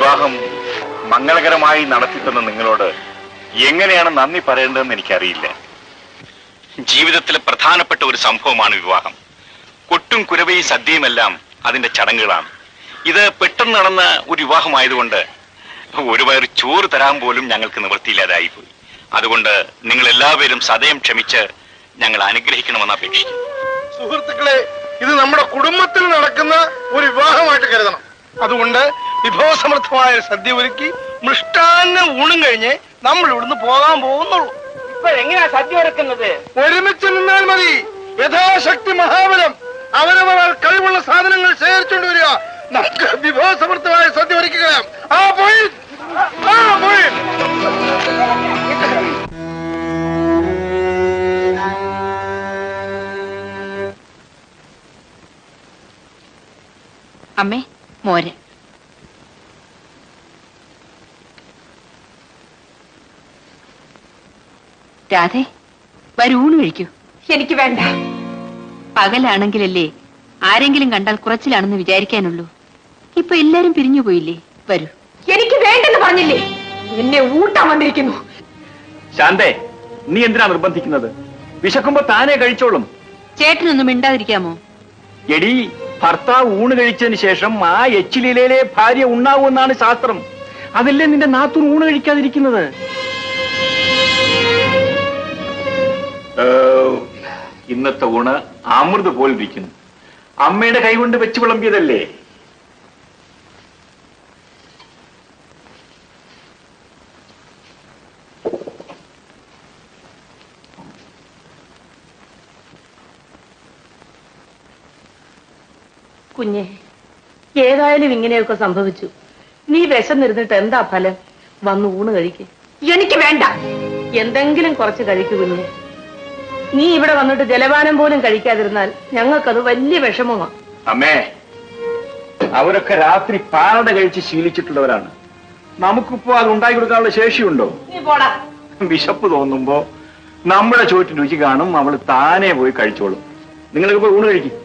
വിവാഹം മംഗളകരമായി നടത്തിത്തന്ന നിങ്ങളോട് എങ്ങനെയാണ് നന്ദി പറയേണ്ടതെന്ന് എനിക്കറിയില്ല. ജീവിതത്തിലെ പ്രധാനപ്പെട്ട ഒരു സംഭവമാണ് വിവാഹം. കൊട്ടും കുരവയും സദ്യയുമെല്ലാം അതിന്റെ ചടങ്ങുകളാണ്. ഇത് പെട്ടെന്ന് നടന്ന ഒരു വിവാഹമായതുകൊണ്ട് ഒരു വയറ് ചോറ് തരാൻ പോലും ഞങ്ങൾക്ക് നിവൃത്തിയില്ലാതായിപ്പോയി. അതുകൊണ്ട് നിങ്ങൾ എല്ലാവരും സദയം ക്ഷമിച്ച് ഞങ്ങൾ അനുഗ്രഹിക്കണമെന്ന് അപേക്ഷിക്കുന്നു. സുഹൃത്തുക്കളെ, ഇത് നമ്മുടെ കുടുംബത്തിൽ നടക്കുന്ന ഒരു വിവാഹമായിട്ട് കരുതണം. അതുകൊണ്ട് വിഭവസമൃദ്ധമായ സദ്യ ഒരുക്കി മൃഷ്ടാന്ന ഊണും കഴിഞ്ഞ് നമ്മൾ ഇവിടുന്ന് പോകാൻ പോകുന്നുള്ളൂ. ഇപ്പോഴെങ്ങനെയാ സദ്യ ഒരുക്കുന്നത്? ഒരുമിച്ച് നിന്നാൽ മതി. യഥാശക്തി മഹാബലം. അവരവരാൽ കഴിവുള്ള സാധനങ്ങൾ ശേഖരിച്ചുകൊണ്ട് വരിക. നമുക്ക് വിഭവസമൃദ്ധമായ സദ്യ ഒരുക്കുക. പോയി. അമ്മേ, മോര്. രാധേ, വരൂണ് കഴിക്കൂ. എനിക്ക് വേണ്ട. പകലാണെങ്കിലല്ലേ ആരെങ്കിലും കണ്ടാൽ കുറച്ചിലാണെന്ന് വിചാരിക്കാനുള്ളൂ. ഇപ്പൊ എല്ലാരും പിരിഞ്ഞു പോയില്ലേ? വരൂ. എനിക്ക് വേണ്ടെന്ന് പറഞ്ഞില്ലേ? എന്നെ ഊട്ടാൻ വന്നിരിക്കുന്നു. ശാന്തേ, നീ എന്തിനാ നിർബന്ധിക്കുന്നത്? വിശക്കുമ്പോ താനേ കഴിച്ചോളും. ചേട്ടനൊന്നും മിണ്ടാതിരിക്കാമോ? എടി, ഭർത്താവ് ഊണ് കഴിച്ചതിന് ശേഷം ആ എച്ചിലിലെ ഭാര്യ ഉണ്ണാവൂന്നാണ് ശാസ്ത്രം. അതല്ലേ നിന്റെ നാത്തൂൻ ഊണ് കഴിക്കാതിരിക്കുന്നത്? ഇന്നത്തെ ഊണ് അമൃത് പോലിരിക്കുന്നു. അമ്മയുടെ കൈകൊണ്ട് വെച്ച് വിളമ്പിയതല്ലേ? കുഞ്ഞെ, ഏതായാലും ഇങ്ങനെയൊക്കെ സംഭവിച്ചു. നീ വിശന്നിരുന്നിട്ട് എന്താ ഫലം? വന്ന് ഊണ് കഴിക്ക്. എനിക്ക് വേണ്ട. എന്തെങ്കിലും കുറച്ച് കഴിക്കൂ കുഞ്ഞെ. നീ ഇവിടെ വന്നിട്ട് ജലപാനം പോലും കഴിക്കാതിരുന്നാൽ ഞങ്ങൾക്കത് വലിയ വിഷമമാണ്. അമ്മേ, അവരൊക്കെ രാത്രി പാലട കഴിച്ച് ശീലിച്ചിട്ടുള്ളവരാണ്. നമുക്കിപ്പോ അത് ഉണ്ടാക്കി കൊടുക്കാനുള്ള ശേഷിയുണ്ടോ? നീ പോടാ. വിശപ്പ് തോന്നുമ്പോ നമ്മുടെ ചോറ്റിന് രുചി കാണും. അവള് താനേ പോയി കഴിച്ചോളും. നിങ്ങളൊക്കെ പോയി ഊണ് കഴിക്കും.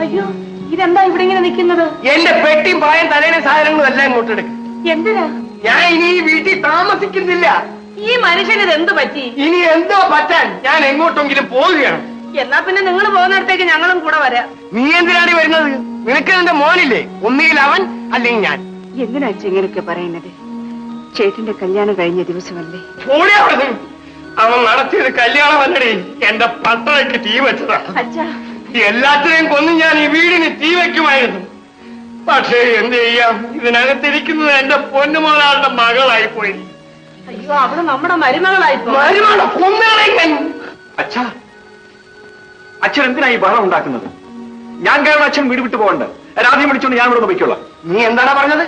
അയ്യോ, ഇതെന്താ ഇവിടെ ഇങ്ങനെ നിൽക്കുന്നത്? എന്റെ പെട്ടിയും പായം തലേണ സാധനങ്ങളും എല്ലാം ഇങ്ങോട്ട് എടുക്കും. എന്തിനാ? ഞാൻ ഇനി ഈ വീട്ടിൽ താമസിക്കുന്നില്ല. ഈ മനുഷ്യന് ഇത് എന്ത് പറ്റി? ഇനി എന്തോ പറ്റാൻ ഞാൻ എങ്ങോട്ടെങ്കിലും പോവുകയാണ്. എന്നാ പിന്നെ നിങ്ങൾ പോകുന്നിടത്തേക്ക് ഞങ്ങളും കൂടെ വരാം. നീ എന്തിനാണ് വരുന്നത്? നിനക്ക് നിന്റെ മോനില്ലേ? ഒന്നുകിൽ അവൻ അല്ലെങ്കിൽ ഞാൻ. എന്തിനാ ഇങ്ങനെയൊക്കെ പറയുന്നത്? ചേട്ടന്റെ കല്യാണം കഴിഞ്ഞ ദിവസമല്ലേ? അവൻ നടത്തിയത് കല്യാണമല്ലടി, എന്റെ പട്ടണയ്ക്ക് തീ വെച്ചതാ. അച്ഛാ, എല്ലാത്തിനെയും കൊന്ന് ഞാൻ ഈ വീടിന് തീ വയ്ക്കുമായിരുന്നു. പക്ഷേ എന്ത് ചെയ്യാം, ഇതിനകത്തിരിക്കുന്നത് എന്റെ പൊന്നുമോളുടെ മകളായി പോയി. അയ്യോ, അവള് നമ്മുടെ മരുമകളായിപ്പോ. അച്ഛാ, അച്ഛൻ എന്തിനാ ഈ ബഹളം ഉണ്ടാക്കുന്നത്? ഞാൻ കാരണം അച്ഛൻ വീട് വിട്ടു പോകണ്ട. രാധയെ വിളിച്ചോണ്ട് ഞാൻ ഇവിടെ വയ്ക്കോളാം. നീ എന്താണ് പറഞ്ഞത്?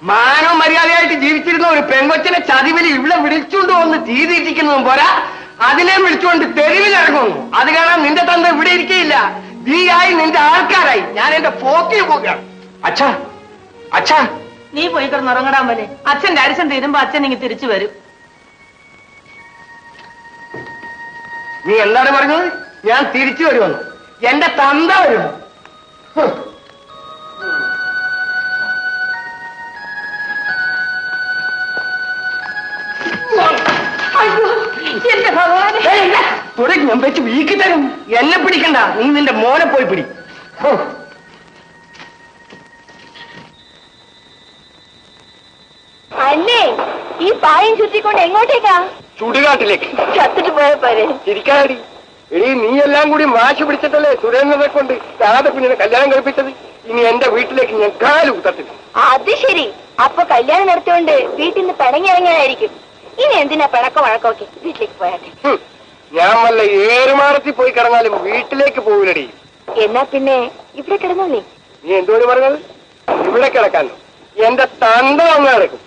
മാനോ മര്യാദയായിട്ട് ജീവിച്ചിരുന്ന ഒരു പെങ്കൊച്ചിനെ ചതിവിൽ ഇവിടെ വിളിച്ചുകൊണ്ട് വന്ന് തീ തീറ്റിക്കുന്നതും പോരാ, അതിനെ വിളിച്ചുകൊണ്ട് തെരുവിലിറങ്ങുന്നു. അത് കാണാൻ നിന്റെ തന്ത ഇവിടെ ഇരിക്കയില്ല. നീയായി നിന്റെ ആൾക്കാരായി ഞാൻ എന്റെ പോക്കിന് പോവുകയാണ്. അച്ഛാ, അച്ഛാ, നീ പോയി കിടന്നുറങ്ങടാൻ പോലെ. അച്ഛന്റെ അരിശം തീരുമ്പോ അച്ഛൻ ഇങ്ങ് തിരിച്ചു വരും. നീ എന്താണ് പറഞ്ഞത്? ഞാൻ തിരിച്ചു വരുമെന്ന്? എന്റെ തന്ത വരും. എന്റെ ഭഗവാനെ, തുടങ്ങി ഞാൻ വെച്ച് വീക്കി തരും. എന്നെ പിടിക്കണ്ട, നീ നിന്റെ മോനെ പോയി പിടി. അല്ലേ, ഈ പായം ചുറ്റിക്കൊണ്ട് എങ്ങോട്ടേക്കാ? ചുടുകാട്ടിലേക്ക്. ചത്തിട്ട് പോയ പോരെ. ഇരിക്കാടി. എടീ, നീ എല്ലാം കൂടി വാശി പിടിച്ചിട്ടല്ലേ സുരേന്ദ്രനെ കൊണ്ട് രാധ കുഞ്ഞിനെ കല്യാണം കഴിപ്പിച്ചത്. ഇനി എന്റെ വീട്ടിലേക്ക് ഞാൻ കാല് കുത്തത്തില്ല. അത് ശരി. അപ്പൊ കല്യാണം നടത്തിയോണ്ട് വീട്ടിൽ നിന്ന് പിണങ്ങിയിറങ്ങാനായിരിക്കും. ഇനി എന്തിനാ പിണക്കം വഴക്കമൊക്കെ? വീട്ടിലേക്ക് പോയാട്ടെ. ഞാൻ വല്ല ഏറുമാടത്തിൽ പോയി കിടന്നാലും വീട്ടിലേക്ക് പോവില്ലടി. എന്നാ പിന്നെ ഇവിടെ കിടന്നോളേ. നീ എന്തോട് പറഞ്ഞത്? ഇവിടെ കിടക്കാൻ എന്റെ തന്ത വന്ന് കിടക്കും.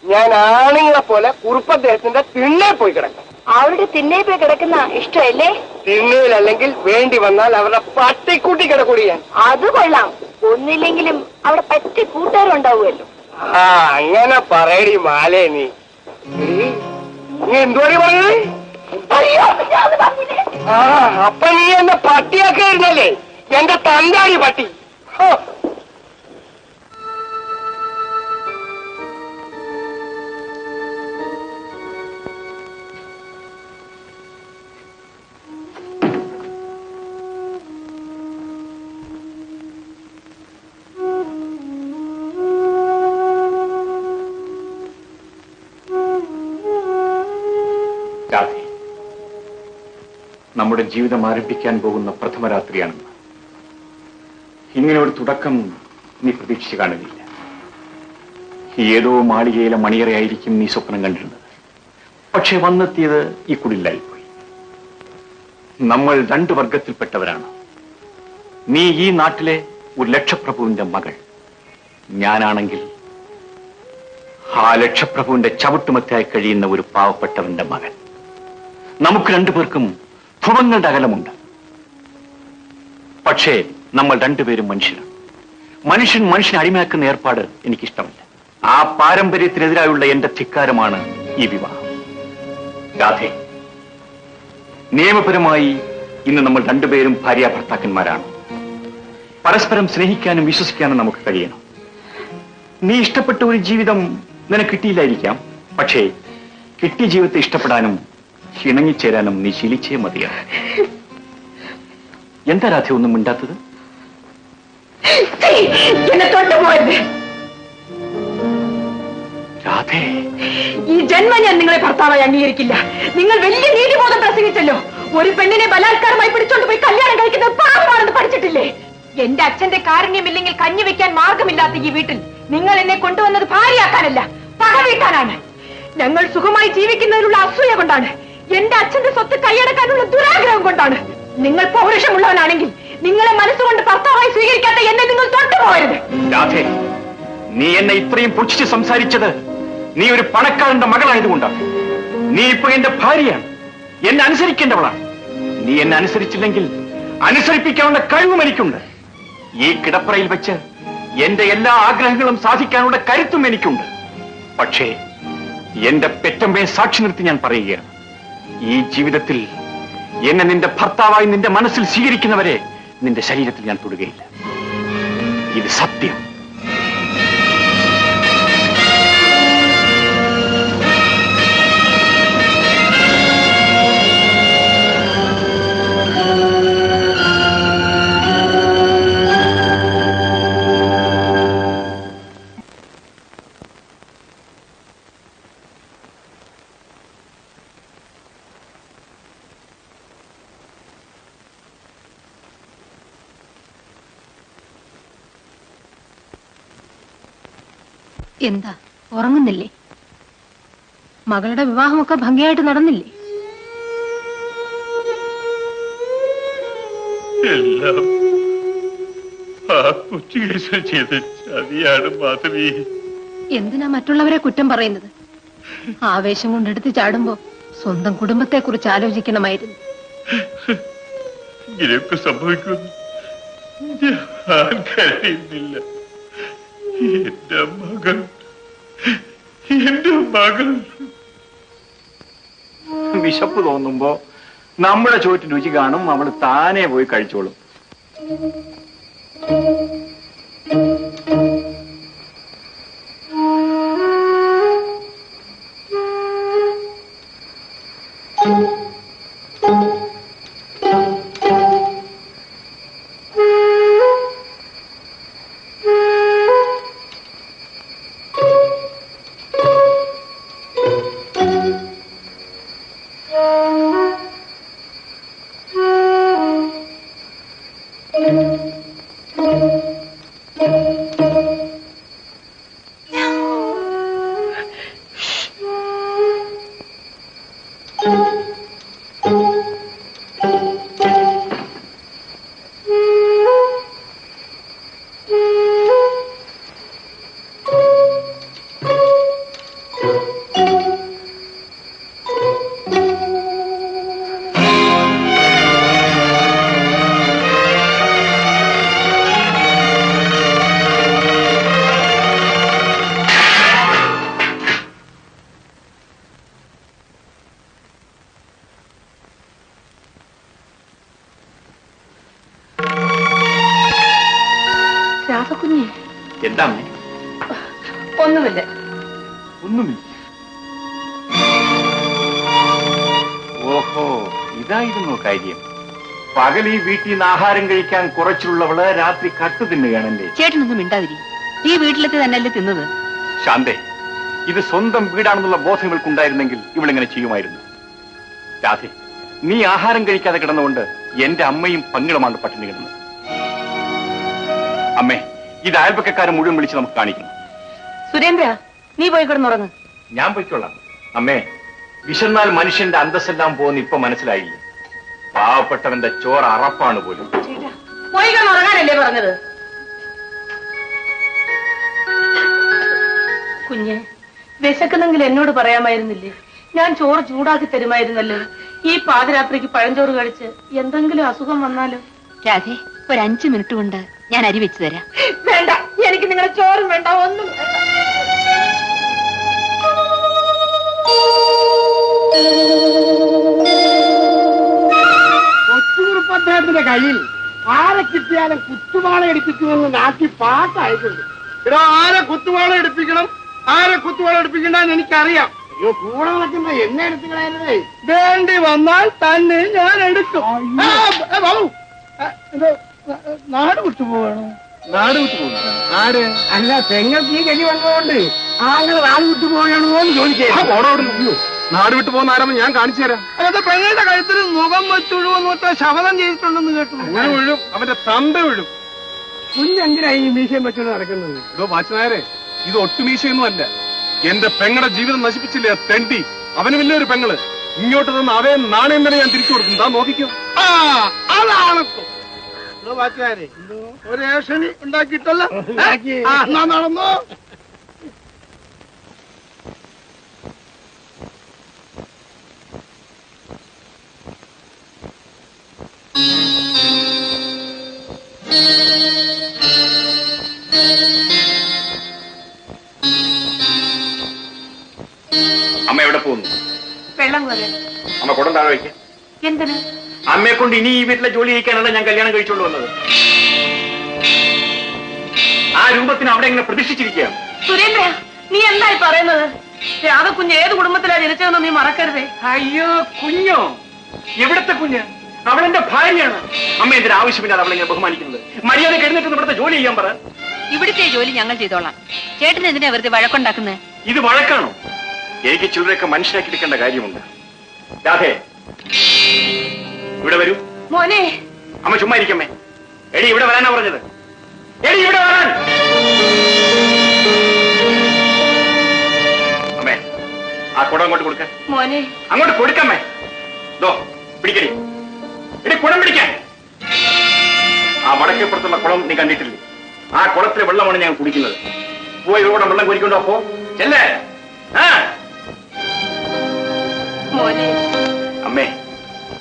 ഞാൻ ആണുങ്ങളെ പോലെ കുറുപ്പദ്ദേഹത്തിന്റെ തിണ്ണേ പോയി കിടക്കാം. അവരുടെ തിണ്ണയിൽ പോയി കിടക്കുന്ന ഇഷ്ടമല്ലേ? തിണ്ണയിലല്ലെങ്കിൽ വേണ്ടി വന്നാൽ അവരുടെ പട്ടിക്കൂട്ടി കിടക്കൂടി ഞാൻ. അത് കൊള്ളാം. ഒന്നില്ലെങ്കിലും അവിടെ പറ്റി കൂട്ടുകാരും ഉണ്ടാവുമല്ലോ. അങ്ങനെ പറയടി മാലേ. നീ നീ എന്തുവാടി പറഞ്ഞത്? ആ, അപ്പൊ നീ എന്നെ പട്ടിയൊക്കെ ഇരുന്നല്ലേ? എന്റെ തന്താടി പട്ടി. രാധേ, നമ്മുടെ ജീവിതം ആരംഭിക്കാൻ പോകുന്ന പ്രഥമ രാത്രിയാണെന്ന് ഇങ്ങനെ ഒരു തുടക്കം നീ പ്രതീക്ഷിച്ചു കാണുന്നില്ല. ഏതോ മാളികയിലെ മണിയറയായിരിക്കും നീ സ്വപ്നം കണ്ടിരുന്നത്. പക്ഷെ വന്നെത്തിയത് ഈ കുടിലായിപ്പോയി. നമ്മൾ രണ്ടു വർഗത്തിൽപ്പെട്ടവരാണ്. നീ ഈ നാട്ടിലെ ഒരു ലക്ഷപ്രഭുവിന്റെ മകൾ, ഞാനാണെങ്കിൽ ആ ലക്ഷപ്രഭുവിന്റെ ചവിട്ടുമത്തായി കഴിയുന്ന ഒരു പാവപ്പെട്ടവന്റെ മകൻ. നമുക്ക് രണ്ടുപേർക്കും ഭുവങ്ങളുടെ അകലമുണ്ട്. പക്ഷേ നമ്മൾ രണ്ടുപേരും മനുഷ്യരാണ്. മനുഷ്യൻ മനുഷ്യനെ അടിമയാക്കുന്ന ഏർപ്പാട് എനിക്കിഷ്ടമല്ല. ആ പാരമ്പര്യത്തിനെതിരായുള്ള എന്റെ ധിക്കാരമാണ് ഈ വിവാഹം. രാധേ, നിയമപരമായി ഇന്ന് നമ്മൾ രണ്ടുപേരും ഭാര്യ ഭർത്താക്കന്മാരാണ്. പരസ്പരം സ്നേഹിക്കാനും വിശ്വസിക്കാനും നമുക്ക് കഴിയണം. നീ ഇഷ്ടപ്പെട്ട ഒരു ജീവിതം നിനക്ക് കിട്ടിയില്ലായിരിക്കാം. പക്ഷേ കിട്ടിയ ജീവിതത്തെ ഇഷ്ടപ്പെടാനും ഇണങ്ങിച്ചേരാനും നീ ശീലിച്ചേ മതിയാണ്. എന്താ രാധ ഒന്നും മിണ്ടാത്തത്? രാധേ, ഈ ജന്മം ഞാൻ നിങ്ങളെ ഭർത്താവായി അംഗീകരിക്കില്ല. നിങ്ങൾ വലിയ നീതിബോധം പ്രസംഗിച്ചല്ലോ. ഒരു പെണ്ണിനെ ബലാത്കാരമായി പിടിച്ചോണ്ട് പോയി കല്യാണം കഴിക്കുന്നത് പാപമാണെന്ന് പഠിച്ചിട്ടില്ലേ? എന്റെ അച്ഛന്റെ കാരുണ്യമില്ലെങ്കിൽ കഞ്ഞി വെക്കാൻ മാർഗമില്ലാത്ത ഈ വീട്ടിൽ നിങ്ങൾ എന്നെ കൊണ്ടുവന്നത് ഭാര്യയാക്കാനല്ല, പക വീട്ടാനാണ്. ഞങ്ങൾ സുഖമായി ജീവിക്കുന്നതിനുള്ള അസൂയ കൊണ്ടാണ്, എന്റെ അച്ഛന്റെ സ്വത്ത് കൈയടക്കാനുള്ള ദുരാഗ്രഹം കൊണ്ടാണ്. നിങ്ങൾ പൗരുഷമുള്ളവനാണെങ്കിൽ നിങ്ങളെ മനസ്സുകൊണ്ട് ഭർത്താവായി സ്വീകരിക്കാത്ത എന്നെ നിങ്ങൾ തൊട്ടുപോകരുത്. രാധേ, നീ എന്നെ ഇത്രയും പുച്ഛിച്ച് സംസാരിച്ചത് നീ ഒരു പണക്കാരന്റെ മകളായതുകൊണ്ടാണ്. നീ ഇപ്പൊ എന്റെ ഭാര്യയാണ്, എന്നെ അനുസരിക്കേണ്ടവളാണ്. നീ എന്നെ അനുസരിച്ചില്ലെങ്കിൽ അനുസരിപ്പിക്കാനുള്ള കഴിവും എനിക്കുണ്ട്. ഈ കിടപ്പറയിൽ വെച്ച് എന്റെ എല്ലാ ആഗ്രഹങ്ങളും സാധിക്കാനുള്ള കരുത്തും എനിക്കുണ്ട്. പക്ഷേ എന്റെ പെറ്റമ്മയെ സാക്ഷി നിർത്തി ഞാൻ പറയുകയാണ്, ഈ ജീവിതത്തിൽ എന്നെ നിന്റെ ഭർത്താവായി നിന്റെ മനസ്സിൽ സ്വീകരിക്കുന്നവരെ നിന്റെ ശരീരത്തിൽ ഞാൻ തൊടുകയില്ല. ഇത് സത്യം. എന്താ ഉറങ്ങുന്നില്ലേ? മകളുടെ വിവാഹമൊക്കെ ഭംഗിയായിട്ട് നടന്നില്ലേ? എല്ലാം ആ കൊച്ചു കേസ് ചെയ്ത് ചതിയാണ് മാധവി. എന്തിനാ മറ്റുള്ളവരെ കുറ്റം പറയുന്നത്? ആവേശം കൊണ്ടെടുത്ത് ചാടുമ്പോ സ്വന്തം കുടുംബത്തെ കുറിച്ച് ആലോചിക്കണമായിരുന്നു. ഇങ്ങനെയൊക്കെ സംഭവിക്കുന്നു ഞാൻ കഴിയുന്നില്ല. എന്റെ മകൾ വിശപ്പ് തോന്നുമ്പോ നമ്മുടെ ചോറ്റിന് രുചി കാണും, അവള് താനെ പോയി കഴിച്ചോളും. Thank you. രാധക്കുഞ്ഞി. എന്താ അമ്മേ? ഒന്നുമില്ല. ഒന്നുമില്ല. ഓഹോ, ഇതായിരുന്നു കാര്യം. പകൽ ഈ വീട്ടിൽ നിന്ന് ആഹാരം കഴിക്കാൻ കുറച്ചുള്ളവള് രാത്രി കട്ടു തിന്നുകയാണല്ലേ? ചേട്ടനൊന്നും മിണ്ടാതിരി. ഈ വീട്ടിലത്തെ തന്നെയല്ലേ തിന്നത്? ശാന്തേ, ഇത് സ്വന്തം വീടാണെന്നുള്ള ബോധം ഇവൾക്കുണ്ടായിരുന്നെങ്കിൽ ഇവളിങ്ങനെ ചെയ്യുമായിരുന്നു. രാധേ, നീ ആഹാരം കഴിക്കാതെ കിടന്നുകൊണ്ട് എന്റെ അമ്മയും പങ്കിളുമാണ് പട്ടിണി കിടന്നത്. അമ്മേ, ഇത് അയൽപക്കക്കാരെ മുഴുവൻ വിളിച്ച് നമുക്ക് കാണിക്കണം. സുരേന്ദ്ര, നീ പോയി കിടന്നുറങ്ങ്. ഞാൻ പൊയ്ക്കൊള്ളാം. അമ്മേ, വിശന്നാൽ മനുഷ്യന്റെ അന്തസ്സെല്ലാം പോകുന്ന ഇപ്പൊ മനസ്സിലായില്ല. പാവപ്പെട്ടവന്റെ ചോറ് അറപ്പാണ് പോലും. പോയി കിടന്നുറങ്ങാനല്ലേ പറഞ്ഞത്? കുഞ്ഞെ, വിശക്കുന്നെങ്കിൽ എന്നോട് പറയാമായിരുന്നില്ലേ? ഞാൻ ചോറ് ചൂടാക്കി തരുമായിരുന്നല്ലോ. ഈ പാതിരാത്രിക്ക് പഴഞ്ചോറ് കഴിച്ച് എന്തെങ്കിലും അസുഖം വന്നാലോ? രാധേ, ഒരു 5 മിനിറ്റ് കൊണ്ട് ഞാൻ അരി വെച്ചു തരാം. വേണ്ട, എനിക്ക് നിങ്ങളുടെ ചോറും വേണ്ട, ഒന്നും വേണ്ട. കൊച്ചുകുറുപ്പദ്ദേഹത്തിന്റെ കയ്യിൽ ആരെ കിട്ടിയാലും കുത്തുവാള എടുപ്പിക്കുമെന്ന് നാട്ടി പാട്ടായിട്ടുണ്ട്. എടാ, ആരെ കുത്തുവാള എടുപ്പിക്കണം, ആരെ കുത്തുവാള എടുപ്പിക്കണ്ടെന്ന് എനിക്കറിയാം. അയ്യോ, കൂടെ നടക്കുമ്പോ എന്നെ എടുത്തു കളയരുതേ. വേണ്ടി വന്നാൽ തന്നെ ഞാൻ എടുക്കും. ബാബു, നാട് വിട്ടുപോകണോ? നാട് വിട്ടുപോകും. ആര്? അല്ല, പെങ്ങൾക്ക് ഈ ഗതി വന്നതുകൊണ്ട് ആങ്ങളെ നാട് വിട്ടുപോകണോ എന്ന് ചോദിക്കേ. നാട് വിട്ടു പോകുന്ന ആരെന്ന് ഞാൻ കാണിച്ചു തരാം. അതായത് പെങ്ങളുടെ കഴുത്തിൽ മുഖം വെച്ചൊഴുവെന്ന് ശപഥം ചെയ്തിട്ടുണ്ടെന്ന് കേട്ടു. അങ്ങനെ വീഴും, അവന്റെ തന്ത വീഴും. കുഞ്ഞെന്തിനാ ഈ മീശയും വെച്ചോണ്ട് നടക്കുന്നത്? ഇതോ വാച്ചനായരെ, ഇത് ഒട്ടുമീശയൊന്നും അല്ല. എന്റെ പെങ്ങളുടെ ജീവിതം നശിപ്പിച്ചില്ലേ തെണ്ടി. അവന് വലിയൊരു പെങ്ങള്. ഇങ്ങോട്ട് തന്ന അതേ നാണയം തന്നെ ഞാൻ തിരിച്ചു കൊടുക്കും. താ നോക്കിക്കോ. അതാണ് വാച്ചനായരെ, ഒരു രേഷണി ഉണ്ടാക്കിയിട്ടല്ലോ. നടന്നോ? അമ്മ എവിടെ പോകുന്നു? വെള്ളം കോരാൻ. അമ്മ കുടം താഴെ വയ്ക്കുക. എന്തിന്? അമ്മയെ കൊണ്ട് ഇനി ഈ വീട്ടിലെ ജോലി ചെയ്യിക്കാനല്ല ഞാൻ കല്യാണം കഴിച്ചുകൊണ്ട് വന്നത്. ആ രൂപത്തിന് അവിടെ ഇങ്ങനെ പ്രതിഷ്ഠിച്ചിരിക്കുകയാണ്. സുരേന്ദ്ര, നീ എന്തായി പറയുന്നത്? രാധക്കുഞ്ഞ് ഏത് കുടുംബത്തിലാ ജനിച്ചതെന്ന് നീ മറക്കരുതേ. അയ്യോ, കുഞ്ഞോ? എവിടത്തെ കുഞ്ഞ്? അവളെന്റെ ഭാര്യയാണ്. അമ്മ എന്തിനാ ആവശ്യമില്ലാതെ അവളെ ബഹുമാനിക്കുന്നത്? മര്യാദ കഴിഞ്ഞിട്ട് ഇവിടുത്തെ ജോലി ചെയ്യാൻ പറ. ഇവിടുത്തെ ജോലി ഞങ്ങൾ ചെയ്തോളാം. ചേട്ടൻ എന്തിനാ വെറുതെ വഴക്കുണ്ടാക്കുന്നത്? ഇത് വഴക്കാണോ? എനിക്ക് ചിലരൊക്കെ മനസ്സിലാക്കി എടുക്കേണ്ട കാര്യമുണ്ട്. രാധേ, ഇവിടെ വരൂ. മോനെ. അമ്മ ചുമ്മാ ഇരിക്കമ്മേ. എടി, ഇവിടെ വരാനാ പറഞ്ഞത്. എടി, ഇവിടെ വരാൻ. അമ്മേ, ആ കുടം അങ്ങോട്ട് കൊടുക്ക. മോനെ, അങ്ങോട്ട് കൊടുക്കമ്മേ. ദോ, പിടിക്കടി. എടി, കുടം പിടിക്കാൻ. ആ വടക്കേപ്പുറത്തുള്ള കുളം നീ കണ്ടിട്ടില്ലേ? ആ കുളത്തിലെ വെള്ളമാണ് ഞാൻ കുടിക്കുന്നത്. പോയി ഇവിടെ വെള്ളം കോരിക്കൊണ്ടോ. അപ്പോ ചെല്ലേ. മോനെ. അമ്മേ,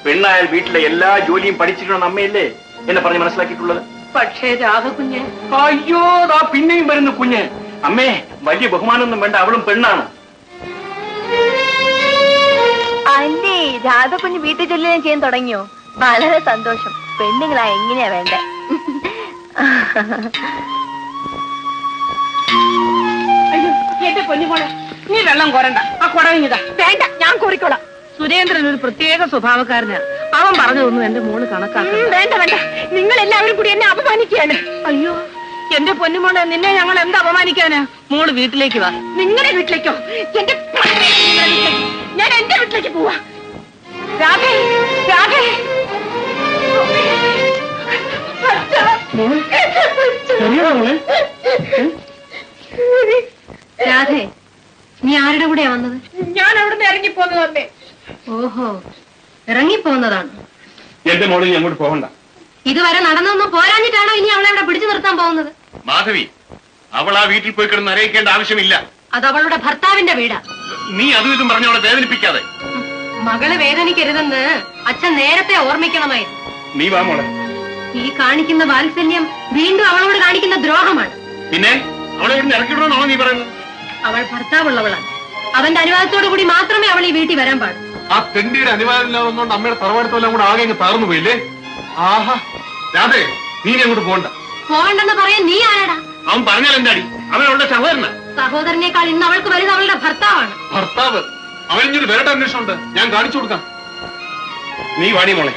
പെണ്ണായാൽ വീട്ടിലെ എല്ലാ ജോലിയും പഠിച്ചിട്ടുണ്ടെന്ന് അമ്മയല്ലേ എന്നെ പറഞ്ഞ് മനസ്സിലാക്കിയിട്ടുള്ളത്? പക്ഷേ രാധക്കുഞ്ഞ്. അയ്യോ, ദാ പിന്നെയും വരുന്നു കുഞ്ഞ്. അമ്മേ, വലിയ ബഹുമാനമൊന്നും വേണ്ട, അവളും പെണ്ണാണ്. ആന്റി, രാധക്കുഞ്ഞ് വീട്ടിൽ ജോലി ചെയ്യാൻ തുടങ്ങിയോ? വളരെ സന്തോഷം. പെണ്ണുങ്ങളാ എങ്ങനെയാ വേണ്ട. അയ്യോ, എന്റെ പൊന്നുമോളെ, നീ വെള്ളം കോരണ്ട. ആ കുടവിഞ്ഞതാ. വേണ്ട, ഞാൻ കോരിക്കോളാം. സുരേന്ദ്രൻ ഒരു പ്രത്യേക സ്വഭാവക്കാരനാ. അവൻ പറഞ്ഞതൊന്നും എന്റെ മോള് കണക്കാക്കും. വേണ്ട വേണ്ട, നിങ്ങൾ എല്ലാവരും കൂടി എന്നെ അപമാനിക്കുകയാണ്. അയ്യോ, എന്റെ പൊന്നുമോളെ, നിന്നെ ഞങ്ങൾ എന്ത് അപമാനിക്കാനാ? മോള് വീട്ടിലേക്ക് വാ. നിങ്ങളുടെ വീട്ടിലേക്കോ? എന്റെ ഞാൻ എന്റെ വീട്ടിലേക്ക് പോവാ. രാധേ, രാധേ. രാധേ, നീ ആരുടെ കൂടെയാ വന്നത്? ഞാൻ അവിടുന്ന് ഇറങ്ങിപ്പോന്നത് അമ്മേ. ഓഹോ, ഇറങ്ങിപ്പോന്നതാണ്. എന്റെ മോളിൽ അങ്ങോട്ട് പോകണ്ട. ഇതുവരെ നടന്നൊന്നും പോരാഞ്ഞിട്ടാണോ ഇനി അവളെ ഇവിടെ പിടിച്ചു നിർത്താൻ പോകുന്നത്? മാധവി, അവൾ ആ വീട്ടിൽ പോയി കിടന്ന് അറിയിക്കേണ്ട ആവശ്യമില്ല. അത് അവളുടെ ഭർത്താവിന്റെ വീടാ. നീ അതും ഇതും പറഞ്ഞ് അവളെ വേദനിപ്പിക്കാതെ. മകളെ വേദനിക്കരുതെന്ന് അച്ഛൻ നേരത്തെ ഓർമ്മിക്കണമായിരുന്നു. നീ വാ മോളെ. ഈ കാണിക്കുന്ന വാത്സല്യം വീണ്ടും അവളോട് കാണിക്കുന്ന ദ്രോഹമാണ്. പിന്നെ അവളെ ഇവിടുന്ന് ഇറക്കിവിടണമെന്നാണോ നീ പറയുന്നത്? അവൾ ഭർത്താവുള്ളവളാണ്. അവന്റെ അനുവാദത്തോടു കൂടി മാത്രമേ അവൾ ഈ വീട്ടിൽ വരാൻ പാടൂ. ആ തെണ്ടിയുടെ അനുവാദം ഇല്ലാതൊന്നുകൊണ്ട് അമ്മയുടെ തറവാടുത്തെല്ലാം കൂടെ ആകെ അങ്ങ് താർന്നു പോയില്ലേ? ആഹാ, രാധേ, നീ അങ്ങോട്ട് പോകണ്ട. പോകണ്ടെന്ന് പറയാൻ നീ ആരാടാ? അവൻ പറഞ്ഞാൽ എന്താടി? അവനവളുടെ സഹോദരനാ. സഹോദരനേക്കാൾ ഇന്ന് അവൾക്ക് വലുത് അവളുടെ ഭർത്താവാണ്. ഭർത്താവ്? അവനിഞ്ഞൊരു വേറെ അന്വേഷണം ഉണ്ട്, ഞാൻ കാണിച്ചു കൊടുക്കാം. നീ വാടി മോളെ.